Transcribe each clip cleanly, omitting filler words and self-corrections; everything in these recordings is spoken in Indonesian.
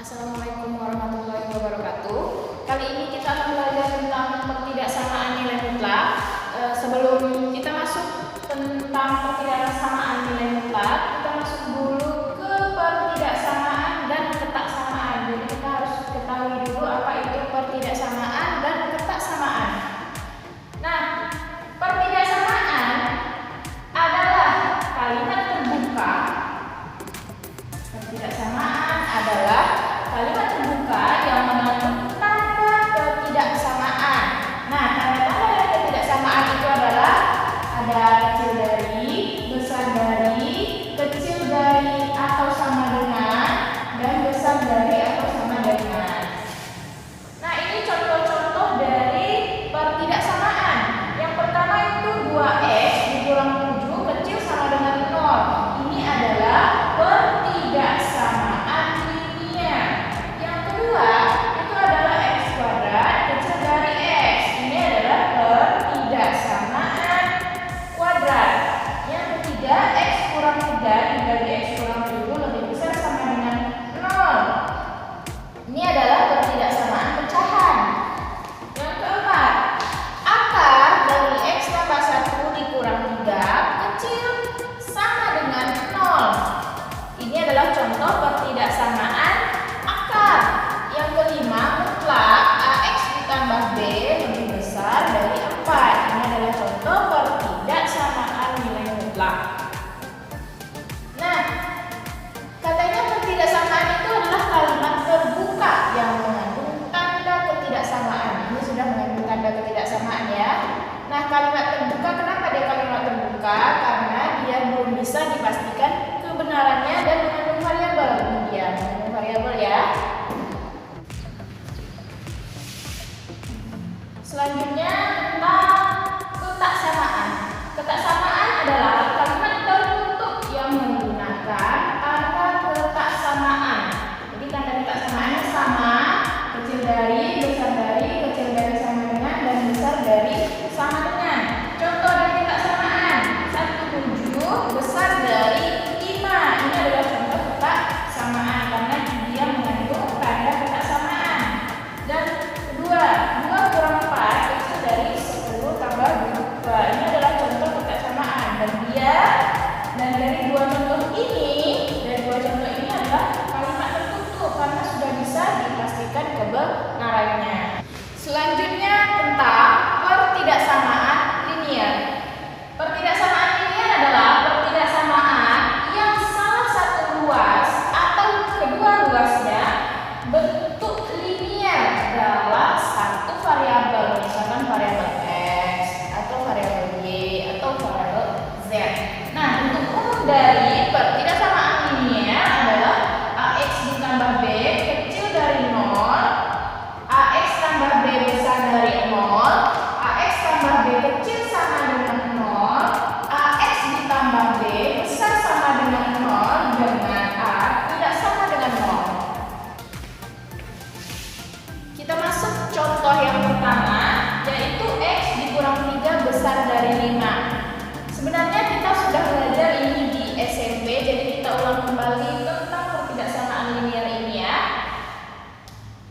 Assalamualaikum warahmatullahi wabarakatuh. Kali ini kita akan belajar tentang pertidaksamaan nilai mutlak. Sebelum kita masuk tentang pertidaksamaan nilai mutlak, kita masuk dulu ke pertidaksamaan dan ketaksamaan. Jadi kita harus ketahui dulu apa itu pertidaksamaan dan ketaksamaan. Nah, pertidaksamaan adalah kalimat terbuka. Pertidaksamaan adalah kalimat terbuka yang mengandung tanda ketidaksamaan. Nah, tanda-tanda ketidaksamaan itu adalah ada kecil dari, besar dari, kecil dari atau sama dengan, dan besar dari atau sama dengan. Nah, ini contoh-contoh dari pertidaksamaan. Yang pertama itu 2x dikurang 7 kecil sama dengan 0. Ini adalah pertidaksamaan linear. Yang kedua itu adalah x kuadrat kecil dari x. Ini adalah pertidaksamaan kuadrat. Yang ketiga x kurang 3 dibagi x kurang 7 lebih besar sama dengan 0. Ini adalah pertidaksamaan pecahan. Yang keempat, akar dari x tambah 1 dikurang 3 kecil sama dengan 0. Ini adalah contoh pertidaksamaan akar. Yang kelima, mutlak ax ditambah b lebih besar dari 4. Ini adalah contoh pertidaksamaan nilai mutlak. Nah, katanya pertidaksamaan itu adalah kalimat terbuka yang mengandung tanda ketidaksamaan. Ini sudah mengandung tanda ketidaksamaan ya. Nah, kalimat terbuka, kenapa dia kalimat terbuka? Karena dia belum bisa dipastikan kebenarannya dan mengandung variabel. Kemudian mengandung variabel ya. Selanjutnya tentang ketaksamaan. Ketaksamaan adalah kalimat tertutup yang menggunakan tanda ketaksamaan. Jadi tanda ketaksamaannya sama, kecil dari, besar dari, kecil dari sama dengan, dan besar dari sama dengan. Contoh dari ketaksamaan 1,7 besar dari 5. Ini adalah contoh ketaksamaan karena dia mengandung tanda ketaksamaan. Dan kedua, 2 kurang 4 kecil dari 10 tambah 2. Ini adalah contoh ketaksamaan dan dari dua contoh ini adalah kalimat tertutup karena sudah bisa dipastikan kebenarannya. Selanjutnya tentang pertidaksamaan linear. Pertidaksamaan linear adalah pertidaksamaan yang salah satu ruas atau kedua ruasnya bentuk linear dalam satu variabel, misalkan variabel x atau variabel y atau variabel z. Nah, untuk umum dari pertidaksamaan linear adalah ax ditambah b kecil dari 0, ax tambah b besar dari 0, ax tambah b kecil sama dengan 0, ax ditambah b besar sama dengan 0 dengan a tidak sama dengan 0. Kita masuk contoh yang pertama, yaitu x dikurang 3 besar dari 5. Sebenarnya kita sudah belajar ini di SMP, jadi kita ulang kembali tentang pertidaksamaan linear ini ya.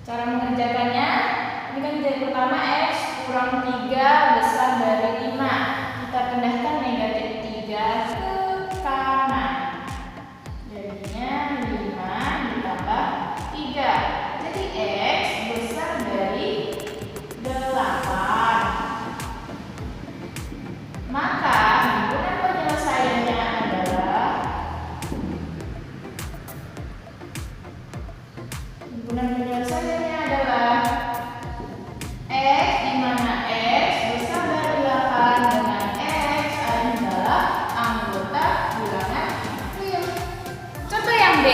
Cara mengerjakannya, ini kan jadi pertama x kurang 3 besar dari 5. Kita pindahkan negatif 3 ke kanan. Jadinya 5 ditambah 3. Jadi x besar dari 8. Maka himpunan penyelesaiannya adalah x di mana x besar dari 8 dengan x adalah anggota bilangan real. Contoh yang B,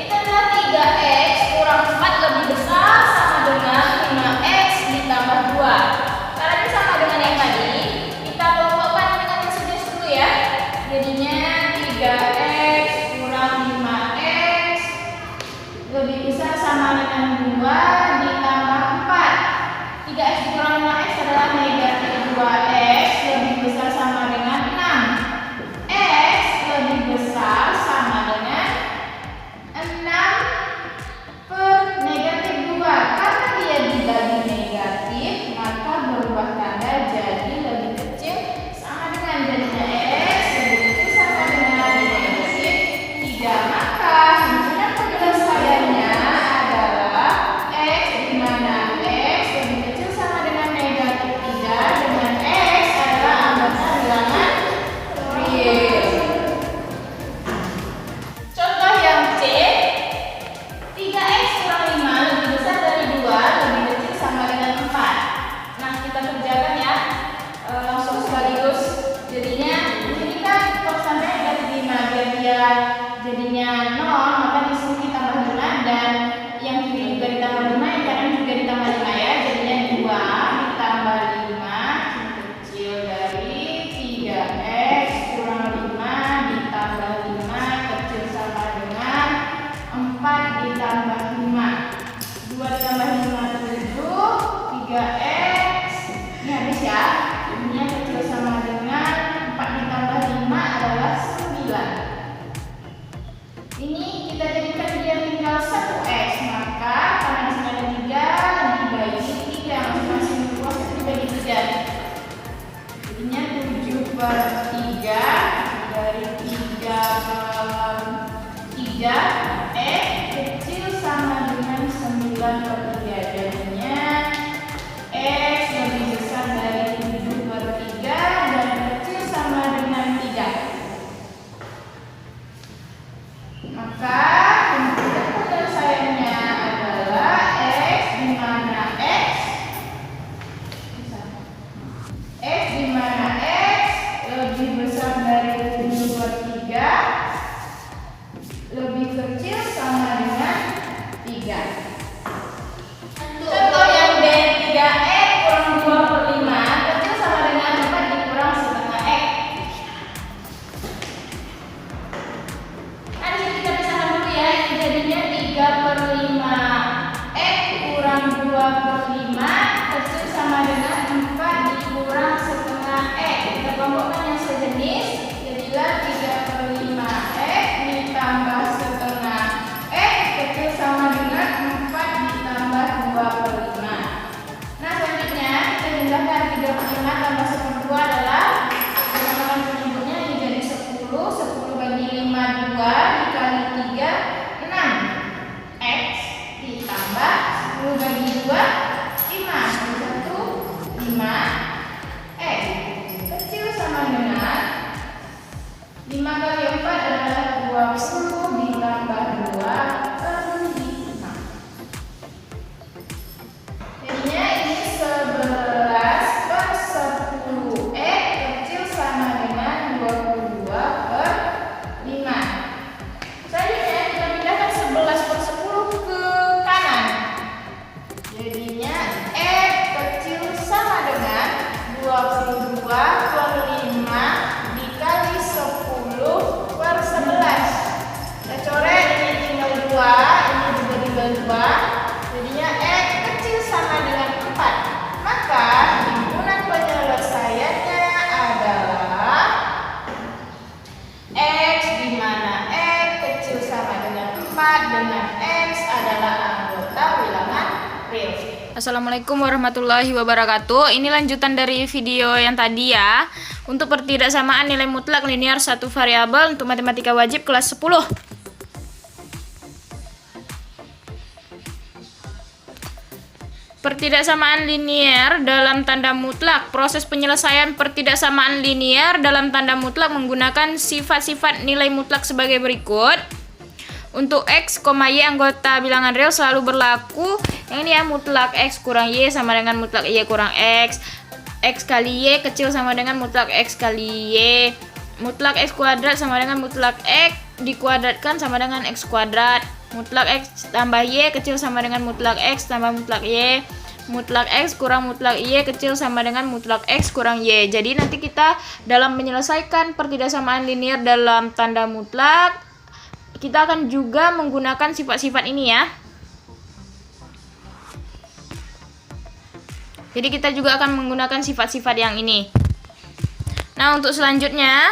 itu adalah 3x kurang 4 lebih besar sama dengan 5x ditambah 2. Caranya sama dengan yang tadi, kita kelompokkan dengan yang sejenis dulu ya. Jadinya 3x kurang 5x lebih besar sama dengan 2 ditambah 4. 3x dikurang 5x adalah negatif 2x lebih besar sama dengan 6. X lebih besar sama dengan dia jadinya 0, maka di sini ditambah 5 dan yang kiri juga ditambah 5, yang kanan juga ditambah 5 ya. Jadinya 2 ditambah 5 kecil dari 3x kurang 5 ditambah 5 kecil sama dengan 4 ditambah 5. 2 ditambah 5 7, 3x. Ini habis ya. Ini kecil sama dengan 4 ditambah 5 adalah 9. Ini kita jadikan dia tinggal 1x, maka karena di sini ada 3 dibagi 3, masing-masing proses dibagi 3. Jadinya 7/3 dari 3 per 3 kecil sama dengan 9/3. Jadinya x lebih besar dari 7/3 dan kecil sama dengan 3. Maka untuk penyelesaiannya adalah x di mana x lebih besar dari 7/3 lebih kecil sama dengan 3. Contoh yang B, 3x kurang 2/5 kecil sama dengan 4 dikurang setengah x. Nah, di sini kita pisahkan dulu ya. Ini jadinya 3/5 x kurang 2/5 kecil sama dengan 4 dikurang setengah x. Kita kelompokkan yang sejenis, jadilah 3/5 x ditambah setengah x kecil sama dengan 4 ditambah 2/5. Nah, selanjutnya kita jumlahkan 3/5 tambah 1/2 adalah menggunakan penyebutnya ini jadi 10. 10 bagi 5 2 dikali 3 6 x ditambah 10 bagi 2 5 1 5 x kecil sama dengan 5 kali 4 adalah 20 ditambah 2/5. Jadinya ini 11/10 x kecil sama dengan 22/5. Selanjutnya kita pindahkan 11/10 ke kanan. Jadinya x kecil sama dengan 22/5 dikali 10/11. Kita coret, ini tinggal 2, ini juga tinggal 2. Jadinya x kecil sama dengan 4. Maka himpunan penyelesaiannya adalah x di mana x kecil sama dengan 4 dengan x adalah anggota bilangan real. Assalamualaikum warahmatullahi wabarakatuh. Ini lanjutan dari video yang tadi ya. Untuk pertidaksamaan nilai mutlak linear satu variabel untuk matematika wajib kelas 10. Pertidaksamaan linear dalam tanda mutlak. Proses penyelesaian pertidaksamaan linear dalam tanda mutlak menggunakan sifat-sifat nilai mutlak sebagai berikut. Untuk x, y anggota bilangan real selalu berlaku. Yang ini ya, mutlak x kurang y sama dengan mutlak y kurang x. X kali y kecil sama dengan mutlak x kali y. Mutlak x kuadrat sama dengan mutlak x dikuadratkan sama dengan x kuadrat. Mutlak x tambah y kecil sama dengan mutlak x tambah mutlak y. Mutlak x kurang mutlak y kecil sama dengan mutlak x kurang y. Jadi nanti kita dalam menyelesaikan pertidaksamaan linear dalam tanda mutlak, kita akan juga menggunakan sifat-sifat ini ya. Jadi kita juga akan menggunakan sifat-sifat yang ini. Nah, untuk selanjutnya,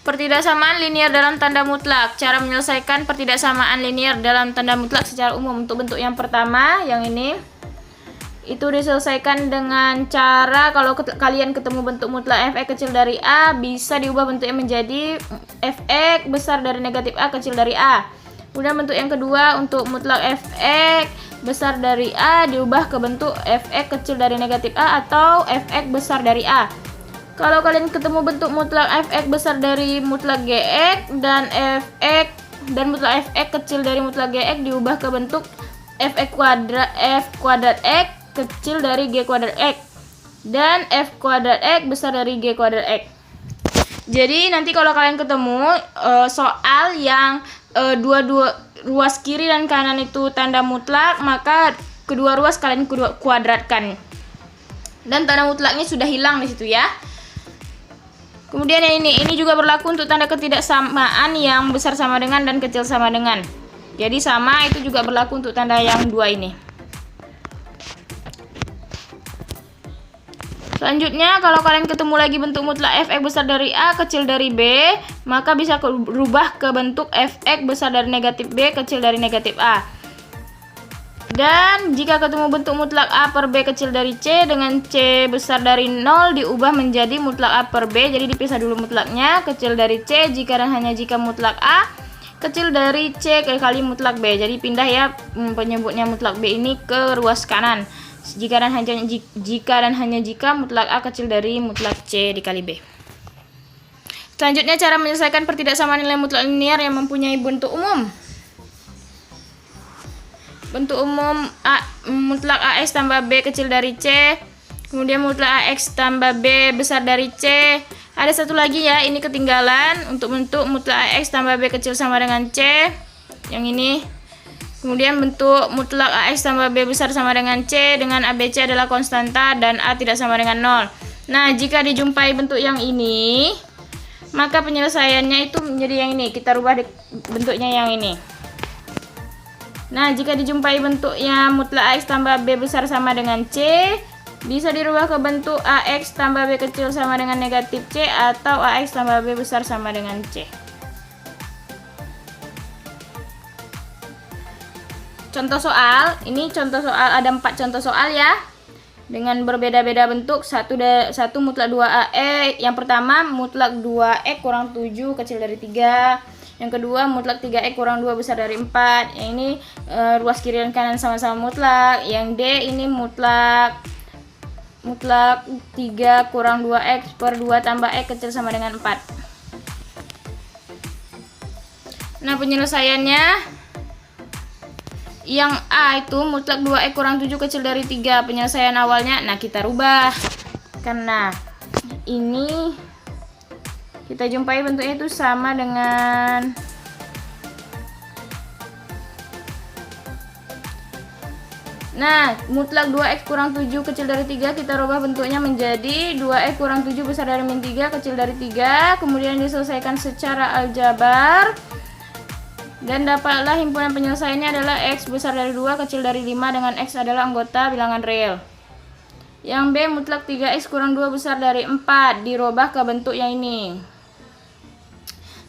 pertidaksamaan linear dalam tanda mutlak. Cara menyelesaikan pertidaksamaan linear dalam tanda mutlak secara umum. Untuk bentuk yang pertama, yang ini, itu diselesaikan dengan cara kalau kalian ketemu bentuk mutlak fx kecil dari a, bisa diubah bentuknya menjadi fx besar dari negatif a kecil dari a. Kemudian bentuk yang kedua, untuk mutlak fx besar dari a diubah ke bentuk fx kecil dari negatif a atau fx besar dari a. Kalau kalian ketemu bentuk mutlak fx besar dari mutlak gx dan mutlak fx kecil dari mutlak gx diubah ke bentuk f kuadrat x kecil dari g kuadrat x dan f kuadrat x besar dari g kuadrat x. Jadi nanti kalau kalian ketemu soal yang dua ruas kiri dan kanan itu tanda mutlak, maka kedua ruas kalian kuadratkan. Dan tanda mutlaknya sudah hilang di situ ya. Kemudian yang ini juga berlaku untuk tanda ketidaksamaan yang besar sama dengan dan kecil sama dengan. Jadi sama itu juga berlaku untuk tanda yang dua ini. Selanjutnya, kalau kalian ketemu lagi bentuk mutlak f(x) besar dari A kecil dari B, maka bisa berubah ke bentuk f(x) besar dari negatif B kecil dari negatif A. Dan jika ketemu bentuk mutlak A per B kecil dari C dengan C besar dari 0 diubah menjadi mutlak A per B. Jadi dipisah dulu mutlaknya, kecil dari C jika dan hanya jika mutlak A, kecil dari C kali mutlak B. Jadi pindah ya penyebutnya mutlak B ini ke ruas kanan. Jika dan hanya jika mutlak A kecil dari mutlak C dikali B. Selanjutnya cara menyelesaikan pertidaksamaan nilai mutlak linear yang mempunyai bentuk umum. Bentuk umum mutlak AX tambah B kecil dari C. Kemudian mutlak AX tambah B besar dari C. Ada satu lagi ya, ini ketinggalan untuk bentuk mutlak AX tambah B kecil sama dengan C. Yang ini. Kemudian bentuk mutlak AX tambah B besar sama dengan C dengan ABC adalah konstanta dan A tidak sama dengan 0. Nah, jika dijumpai bentuk yang ini, maka penyelesaiannya itu menjadi yang ini. Kita rubah bentuknya yang ini. Nah, jika dijumpai bentuknya mutlak AX tambah B besar sama dengan C, bisa dirubah ke bentuk AX tambah B kecil sama dengan negatif C atau AX tambah B besar sama dengan C. Contoh soal, ini contoh soal, ada 4 contoh soal ya, dengan berbeda-beda bentuk. Satu mutlak 2AX, yang pertama mutlak 2X kurang 7 kecil dari 3. Yang kedua mutlak 3X kurang 2 besar dari 4. Yang ini ruas kiri dan kanan sama-sama mutlak. Yang D ini mutlak 3 kurang 2X per 2 tambah X kecil sama dengan 4. Nah, penyelesaiannya yang A itu mutlak 2X kurang 7 kecil dari 3. Penyelesaian awalnya, nah kita rubah. Karena ini kita jumpai bentuknya itu sama dengan mutlak 2X kurang 7 kecil dari 3 kita rubah bentuknya menjadi 2X kurang 7 besar dari min 3 kecil dari 3. Kemudian diselesaikan secara aljabar. Dan dapatlah himpunan penyelesaiannya adalah X besar dari 2 kecil dari 5 dengan X adalah anggota bilangan real. Yang B mutlak 3X kurang 2 besar dari 4 dirubah ke bentuk yang ini.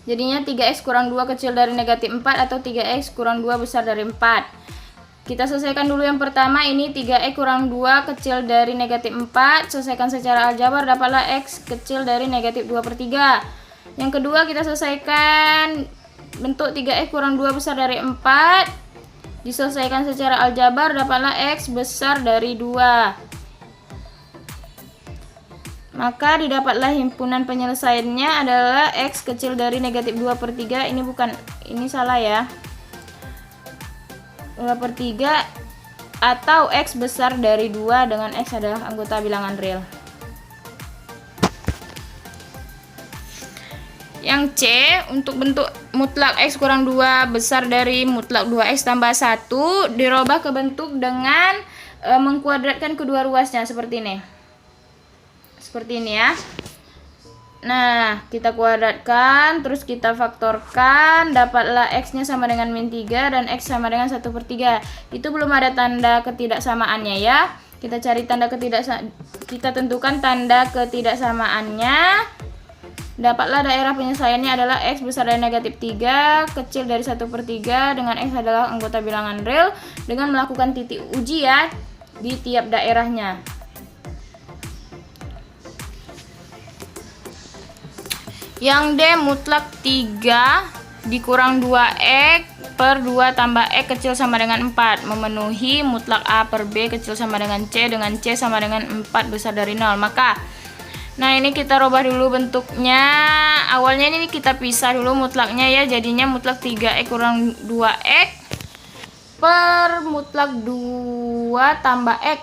Jadinya 3X kurang 2 kecil dari negatif 4 atau 3X kurang 2 besar dari 4. Kita selesaikan dulu yang pertama, ini 3X kurang 2 kecil dari negatif 4. Selesaikan secara aljabar, dapatlah X kecil dari negatif 2 per 3. Yang kedua kita selesaikan bentuk 3X kurang 2 besar dari 4. Diselesaikan secara aljabar, dapatlah X besar dari 2. Maka didapatlah himpunan penyelesaiannya adalah X kecil dari negatif 2 per 3. Ini salah ya, 2 per 3 atau X besar dari 2 dengan X adalah anggota bilangan real. Yang C untuk bentuk mutlak X kurang 2 besar dari mutlak 2X tambah 1 dirubah ke bentuk dengan mengkuadratkan kedua ruasnya seperti ini. Seperti ini ya. Nah, kita kuadratkan, terus kita faktorkan, dapatlah X-nya sama dengan min 3 dan X sama dengan 1 per 3. Itu belum ada tanda ketidaksamaannya ya. Kita tentukan tanda ketidaksamaannya. Dapatlah daerah penyelesaiannya adalah X besar dari negatif 3 kecil dari 1 per 3 dengan X adalah anggota bilangan real dengan melakukan titik uji ya di tiap daerahnya. Yang D mutlak 3 dikurang 2X per 2 tambah X kecil sama dengan 4 memenuhi mutlak A per B kecil sama dengan C sama dengan 4 besar dari 0. Nah, ini kita rubah dulu bentuknya. Awalnya ini kita pisah dulu mutlaknya ya. Jadinya mutlak 3X kurang 2X per mutlak 2 tambah X.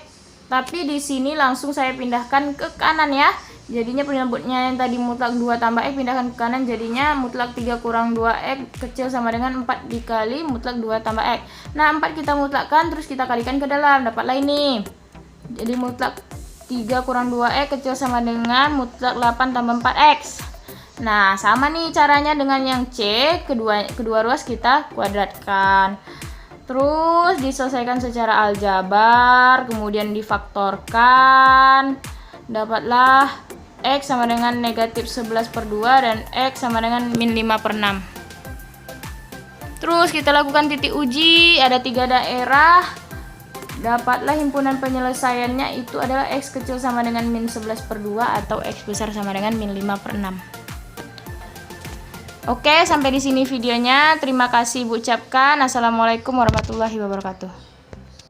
Tapi di sini langsung saya pindahkan ke kanan ya. Jadinya penyebutnya yang tadi mutlak 2 tambah X pindahkan ke kanan, jadinya mutlak 3 kurang 2X kecil sama dengan 4 dikali mutlak 2 tambah X. Nah 4 kita mutlakkan, terus kita kalikan ke dalam, dapatlah ini. Jadi mutlak 3 kurang 2X kecil sama dengan mutlak 8 tambah 4X. Nah sama nih caranya dengan yang C, kedua ruas kita kuadratkan. Terus diselesaikan secara aljabar, kemudian difaktorkan. Dapatlah X sama dengan negatif 11/2 dan X sama dengan min 5/6. Terus kita lakukan titik uji, ada 3 daerah. Dapatlah himpunan penyelesaiannya itu adalah X kecil sama dengan min 11/2 atau X besar sama dengan min 5/6. Oke, sampai di sini videonya. Terima kasih Ibu ucapkan. Assalamualaikum warahmatullahi wabarakatuh.